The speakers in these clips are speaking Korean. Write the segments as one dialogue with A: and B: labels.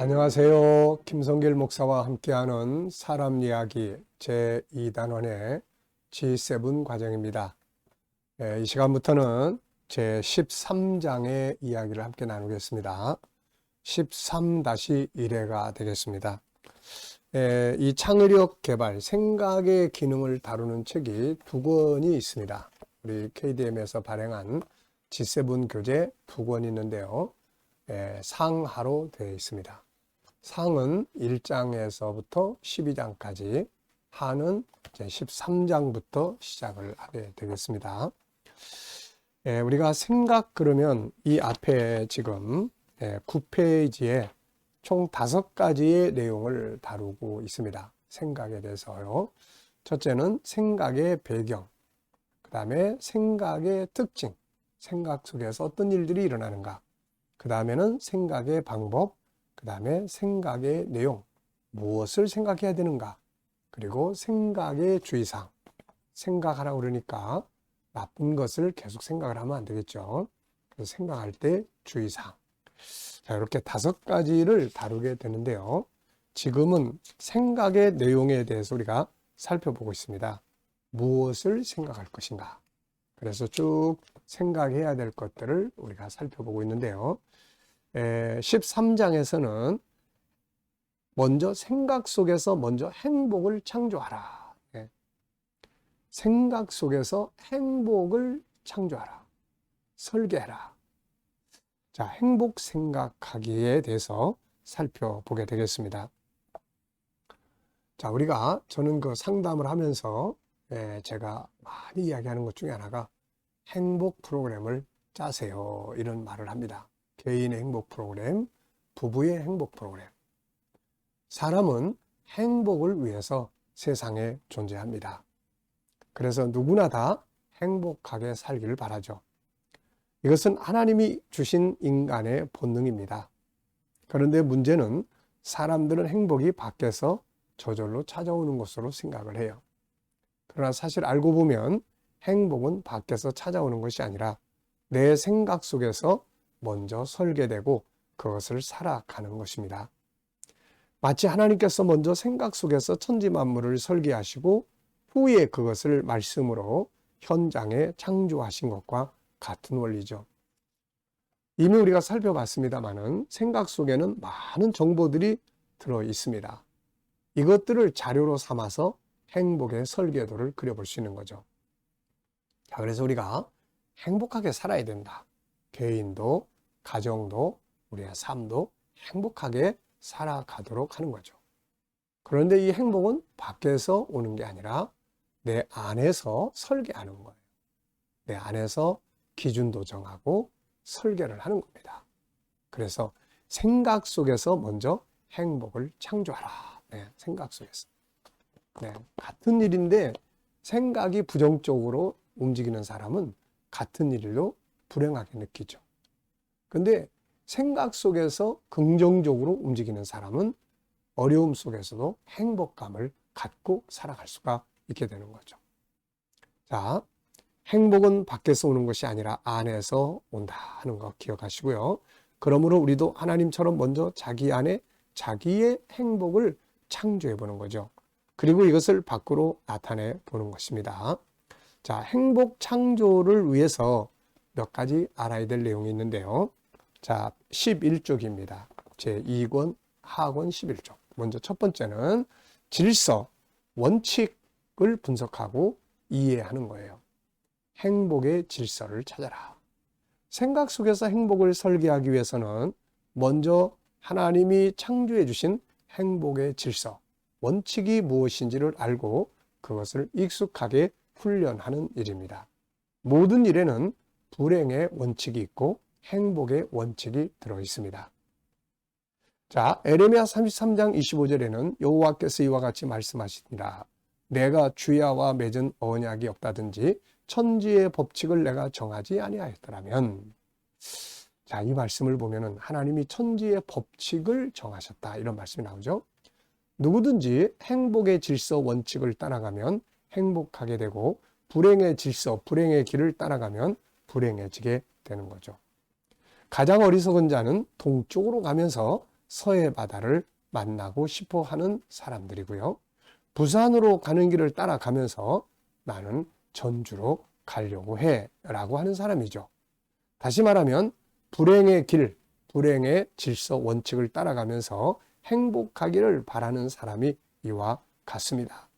A: 안녕하세요. 김성길 목사와 함께하는 사람 이야기 제2단원의 G7 과정입니다. 이 시간부터는 제13장의 이야기를 함께 나누겠습니다. 13-1회가 되겠습니다. 이 창의력 개발, 생각의 기능을 다루는 책이 2권이 있습니다. 우리 KDM에서 발행한 G7 교재 2권이 있는데요. 상하로 되어 있습니다. 상은 1장에서부터 12장까지, 하는 13장부터 시작을 하게 되겠습니다. 우리가 생각 그러면 이 앞에 지금 9페이지에 총 5가지의 내용을 다루고 있습니다. 생각에 대해서요. 첫째는 생각의 배경, 그 다음에 생각의 특징, 생각 속에서 어떤 일들이 일어나는가, 그 다음에는 생각의 방법, 그 다음에 생각의 내용, 무엇을 생각해야 되는가, 그리고 생각의 주의사항. 생각하라고 그러니까 나쁜 것을 계속 생각을 하면 안 되겠죠. 그래서 생각할 때 주의사항. 자, 이렇게 5가지를 다루게 되는데요. 지금은 생각의 내용에 대해서 우리가 살펴보고 있습니다. 무엇을 생각할 것인가. 그래서 쭉 생각해야 될 것들을 우리가 살펴보고 있는데요. 13장에서는 먼저 생각 속에서 먼저 행복을 창조하라. 생각 속에서 행복을 창조하라. 설계해라. 자, 행복 생각하기에 대해서 살펴보게 되겠습니다. 자, 저는 그 상담을 하면서 제가 많이 이야기하는 것 중에 하나가 행복 프로그램을 짜세요. 이런 말을 합니다. 개인의 행복 프로그램, 부부의 행복 프로그램. 사람은 행복을 위해서 세상에 존재합니다. 그래서 누구나 다 행복하게 살기를 바라죠. 이것은 하나님이 주신 인간의 본능입니다. 그런데 문제는 사람들은 행복이 밖에서 저절로 찾아오는 것으로 생각을 해요. 그러나 사실 알고 보면 행복은 밖에서 찾아오는 것이 아니라 내 생각 속에서 먼저 설계되고 그것을 살아가는 것입니다. 마치 하나님께서 먼저 생각 속에서 천지만물을 설계하시고 후에 그것을 말씀으로 현장에 창조하신 것과 같은 원리죠. 이미 우리가 살펴봤습니다마는 생각 속에는 많은 정보들이 들어 있습니다. 이것들을 자료로 삼아서 행복의 설계도를 그려볼 수 있는 거죠. 자, 그래서 우리가 행복하게 살아야 된다. 개인도, 가정도, 우리의 삶도 행복하게 살아가도록 하는 거죠. 그런데 이 행복은 밖에서 오는 게 아니라 내 안에서 설계하는 거예요. 내 안에서 기준도 정하고 설계를 하는 겁니다. 그래서 생각 속에서 먼저 행복을 창조하라. 생각 속에서. 같은 일인데 생각이 부정적으로 움직이는 사람은 같은 일로 불행하게 느끼죠. 근데 생각 속에서 긍정적으로 움직이는 사람은 어려움 속에서도 행복감을 갖고 살아갈 수가 있게 되는 거죠. 자, 행복은 밖에서 오는 것이 아니라 안에서 온다 하는 거 기억하시고요. 그러므로 우리도 하나님처럼 먼저 자기 안에 자기의 행복을 창조해 보는 거죠. 그리고 이것을 밖으로 나타내 보는 것입니다. 자, 행복 창조를 위해서 몇 가지 알아야 될 내용이 있는데요. 자, 11쪽입니다. 제2권 하권 11쪽. 먼저 첫 번째는 질서, 원칙을 분석하고 이해하는 거예요. 행복의 질서를 찾아라. 생각 속에서 행복을 설계하기 위해서는 먼저 하나님이 창조해 주신 행복의 질서, 원칙이 무엇인지를 알고 그것을 익숙하게 훈련하는 일입니다. 모든 일에는 불행의 원칙이 있고 행복의 원칙이 들어 있습니다. 자, 에레미야 33장 25절에는 여호와께서 이와 같이 말씀하시니라. 내가 주야와 맺은 언약이 없다든지 천지의 법칙을 내가 정하지 아니하였더라면. 자, 이 말씀을 보면은 하나님이 천지의 법칙을 정하셨다 이런 말씀이 나오죠. 누구든지 행복의 질서 원칙을 따라가면 행복하게 되고 불행의 질서, 불행의 길을 따라가면 불행해지게 되는 거죠. 가장 어리석은 자는 동쪽으로 가면서 서해 바다를 만나고 싶어 하는 사람들이고요. 부산으로 가는 길을 따라가면서 나는 전주로 가려고 해 라고 하는 사람이죠. 다시 말하면 불행의 길, 불행의 질서 원칙을 따라가면서 행복하기를 바라는 사람이 이와 같습니다.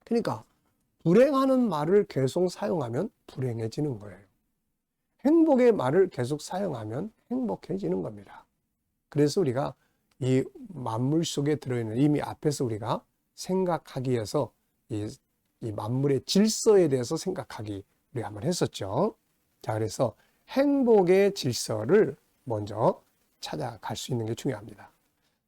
A: 그러니까 불행하는 말을 계속 사용하면 불행해지는 거예요. 행복의 말을 계속 사용하면 행복해지는 겁니다. 그래서 우리가 이 만물 속에 들어있는, 이미 앞에서 우리가 생각하기 위해서 이 만물의 질서에 대해서 생각하기 우리 한번 했었죠. 자, 그래서 행복의 질서를 먼저 찾아갈 수 있는 게 중요합니다.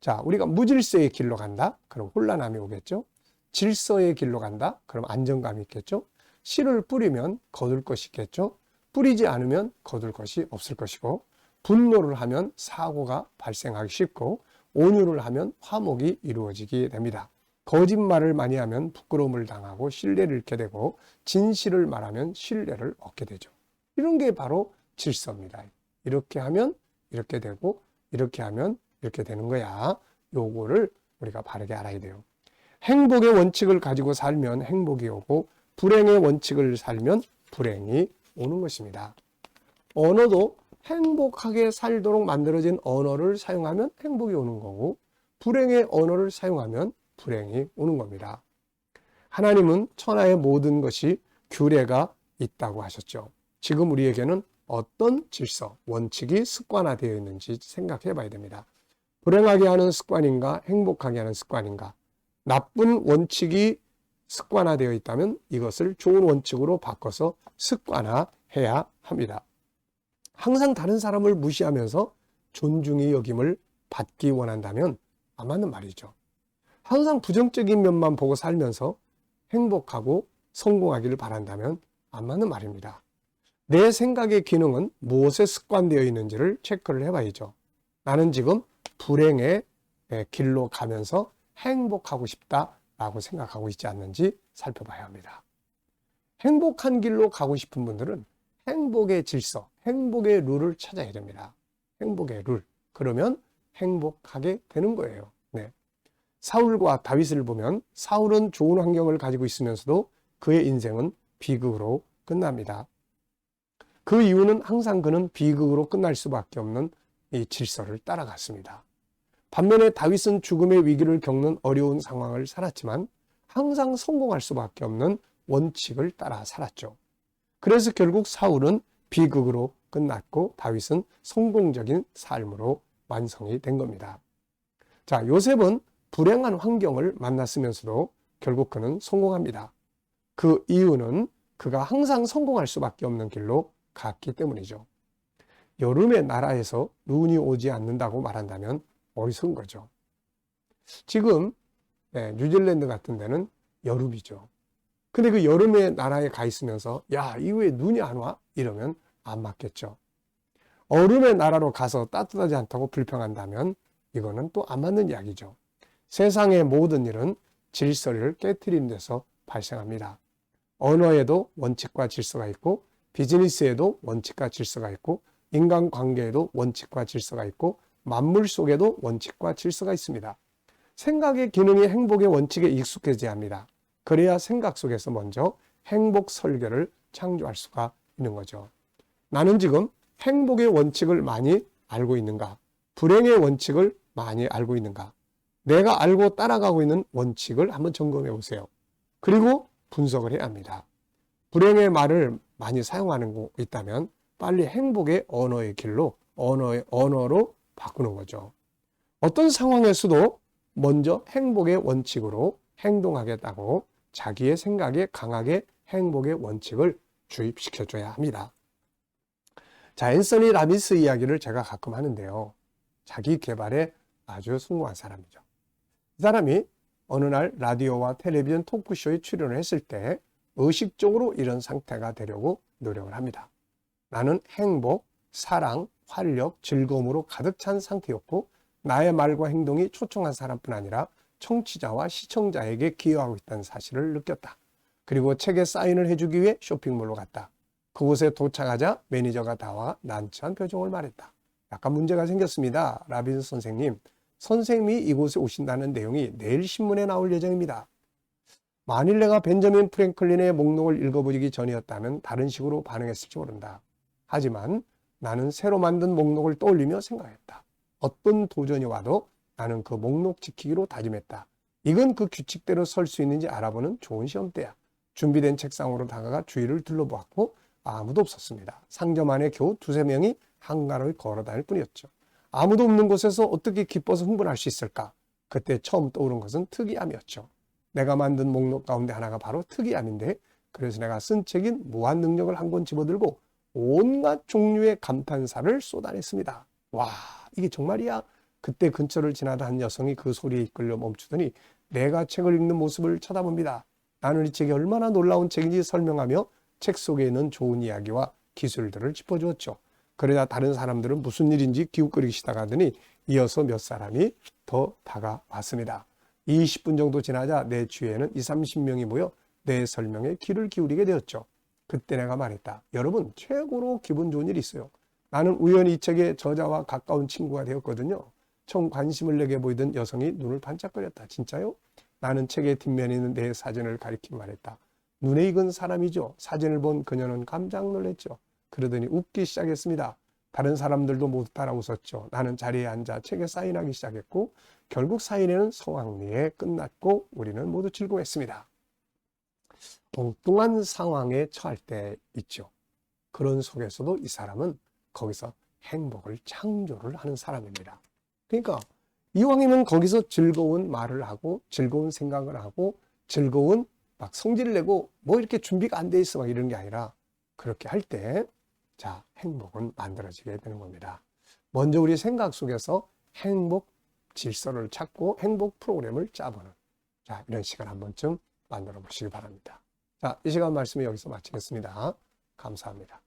A: 자, 우리가 무질서의 길로 간다? 그럼 혼란함이 오겠죠. 질서의 길로 간다? 그럼 안정감이 있겠죠. 씨를 뿌리면 거둘 것이 있겠죠. 뿌리지 않으면 거둘 것이 없을 것이고, 분노를 하면 사고가 발생하기 쉽고, 온유를 하면 화목이 이루어지게 됩니다. 거짓말을 많이 하면 부끄러움을 당하고 신뢰를 잃게 되고, 진실을 말하면 신뢰를 얻게 되죠. 이런 게 바로 질서입니다. 이렇게 하면 이렇게 되고, 이렇게 하면 이렇게 되는 거야. 요거를 우리가 바르게 알아야 돼요. 행복의 원칙을 가지고 살면 행복이 오고, 불행의 원칙을 살면 불행이 오는 것입니다. 언어도 행복하게 살도록 만들어진 언어를 사용하면 행복이 오는 거고, 불행의 언어를 사용하면 불행이 오는 겁니다. 하나님은 천하의 모든 것이 규례가 있다고 하셨죠. 지금 우리에게는 어떤 질서, 원칙이 습관화되어 있는지 생각해 봐야 됩니다. 불행하게 하는 습관인가, 행복하게 하는 습관인가. 나쁜 원칙이 습관화되어 있다면 이것을 좋은 원칙으로 바꿔서 습관화해야 합니다. 항상 다른 사람을 무시하면서 존중의 여김을 받기 원한다면 안 맞는 말이죠. 항상 부정적인 면만 보고 살면서 행복하고 성공하기를 바란다면 안 맞는 말입니다. 내 생각의 기능은 무엇에 습관되어 있는지를 체크를 해봐야죠. 나는 지금 불행의 길로 가면서 행복하고 싶다라고 생각하고 있지 않는지 살펴봐야 합니다. 행복한 길로 가고 싶은 분들은 행복의 질서, 행복의 룰을 찾아야 됩니다. 행복의 룰. 그러면 행복하게 되는 거예요. 네. 사울과 다윗을 보면 사울은 좋은 환경을 가지고 있으면서도 그의 인생은 비극으로 끝납니다. 그 이유는 항상 그는 비극으로 끝날 수밖에 없는 이 질서를 따라갔습니다. 반면에 다윗은 죽음의 위기를 겪는 어려운 상황을 살았지만 항상 성공할 수밖에 없는 원칙을 따라 살았죠. 그래서 결국 사울은 비극으로 끝났고 다윗은 성공적인 삶으로 완성이 된 겁니다. 자, 요셉은 불행한 환경을 만났으면서도 결국 그는 성공합니다. 그 이유는 그가 항상 성공할 수밖에 없는 길로 갔기 때문이죠. 여름의 나라에서 눈이 오지 않는다고 말한다면 어리석은 거죠. 지금 뉴질랜드 같은 데는 여름이죠. 근데 그 여름의 나라에 가 있으면서 야, 이후에 눈이 안 와? 이러면 안 맞겠죠. 얼음의 나라로 가서 따뜻하지 않다고 불평한다면 이거는 또 안 맞는 이야기죠. 세상의 모든 일은 질서를 깨트리는 데서 발생합니다. 언어에도 원칙과 질서가 있고, 비즈니스에도 원칙과 질서가 있고, 인간관계에도 원칙과 질서가 있고, 만물 속에도 원칙과 질서가 있습니다. 생각의 기능이 행복의 원칙에 익숙해져야 합니다. 그래야 생각 속에서 먼저 행복 설계를 창조할 수가 있는 거죠. 나는 지금 행복의 원칙을 많이 알고 있는가? 불행의 원칙을 많이 알고 있는가? 내가 알고 따라가고 있는 원칙을 한번 점검해 보세요. 그리고 분석을 해야 합니다. 불행의 말을 많이 사용하는 거 있다면 빨리 행복의 언어의 길로, 언어로 바꾸는 거죠. 어떤 상황에서도 먼저 행복의 원칙으로 행동하겠다고 자기의 생각에 강하게 행복의 원칙을 주입시켜줘야 합니다. 자, 앤서니 라빈스 이야기를 제가 가끔 하는데요. 자기 개발에 아주 성공한 사람이죠. 이 사람이 어느 날 라디오와 텔레비전 토크쇼에 출연을 했을 때 의식적으로 이런 상태가 되려고 노력을 합니다. 나는 행복, 사랑, 활력, 즐거움으로 가득 찬 상태였고 나의 말과 행동이 초청한 사람뿐 아니라 청취자와 시청자에게 기여하고 있다는 사실을 느꼈다. 그리고 책에 사인을 해주기 위해 쇼핑몰로 갔다. 그곳에 도착하자 매니저가 나와 난처한 표정을 말했다. 약간 문제가 생겼습니다. 라빈 선생님, 선생님이 이곳에 오신다는 내용이 내일 신문에 나올 예정입니다. 만일 내가 벤저민 프랭클린의 목록을 읽어보기 전이었다면 다른 식으로 반응했을지 모른다. 하지만 나는 새로 만든 목록을 떠올리며 생각했다. 어떤 도전이 와도 나는 그 목록 지키기로 다짐했다. 이건 그 규칙대로 설 수 있는지 알아보는 좋은 시험대야. 준비된 책상으로 다가가 주위를 둘러보았고 아무도 없었습니다. 상점 안에 겨우 두세 명이 한가로이 걸어 다닐 뿐이었죠. 아무도 없는 곳에서 어떻게 기뻐서 흥분할 수 있을까? 그때 처음 떠오른 것은 특이함이었죠. 내가 만든 목록 가운데 하나가 바로 특이함인데, 그래서 내가 쓴 책인 무한 능력을 한 권 집어들고 온갖 종류의 감탄사를 쏟아냈습니다. 와, 이게 정말이야? 그때 근처를 지나다 한 여성이 그 소리에 이끌려 멈추더니 내가 책을 읽는 모습을 쳐다봅니다. 나는 이 책이 얼마나 놀라운 책인지 설명하며 책 속에 있는 좋은 이야기와 기술들을 짚어주었죠. 그러자 다른 사람들은 무슨 일인지 기웃거리기 시작하더니 이어서 몇 사람이 더 다가왔습니다. 20분 정도 지나자 내 주위에는 20, 30명이 모여 내 설명에 귀를 기울이게 되었죠. 그때 내가 말했다. 여러분, 최고로 기분 좋은 일이 있어요. 나는 우연히 이 책의 저자와 가까운 친구가 되었거든요. 처음 관심을 내게 보이던 여성이 눈을 반짝거렸다. 진짜요? 나는 책의 뒷면에 있는 내 사진을 가리키며 말했다. 눈에 익은 사람이죠. 사진을 본 그녀는 깜짝 놀랐죠. 그러더니 웃기 시작했습니다. 다른 사람들도 모두 따라 웃었죠. 나는 자리에 앉아 책에 사인하기 시작했고 결국 사인회는 성황리에 끝났고 우리는 모두 즐거워했습니다. 엉뚱한 상황에 처할 때 있죠. 그런 속에서도 이 사람은 거기서 행복을 창조를 하는 사람입니다. 그러니까 이왕이면 거기서 즐거운 말을 하고 즐거운 생각을 하고 즐거운 막 성질을 내고 뭐 이렇게 준비가 안 돼 있어 막 이런 게 아니라 그렇게 할 때 자, 행복은 만들어지게 되는 겁니다. 먼저 우리 생각 속에서 행복 질서를 찾고 행복 프로그램을 짜보는 자, 이런 시간 한 번쯤 만들어 보시기 바랍니다. 자, 이 시간 말씀을 여기서 마치겠습니다. 감사합니다.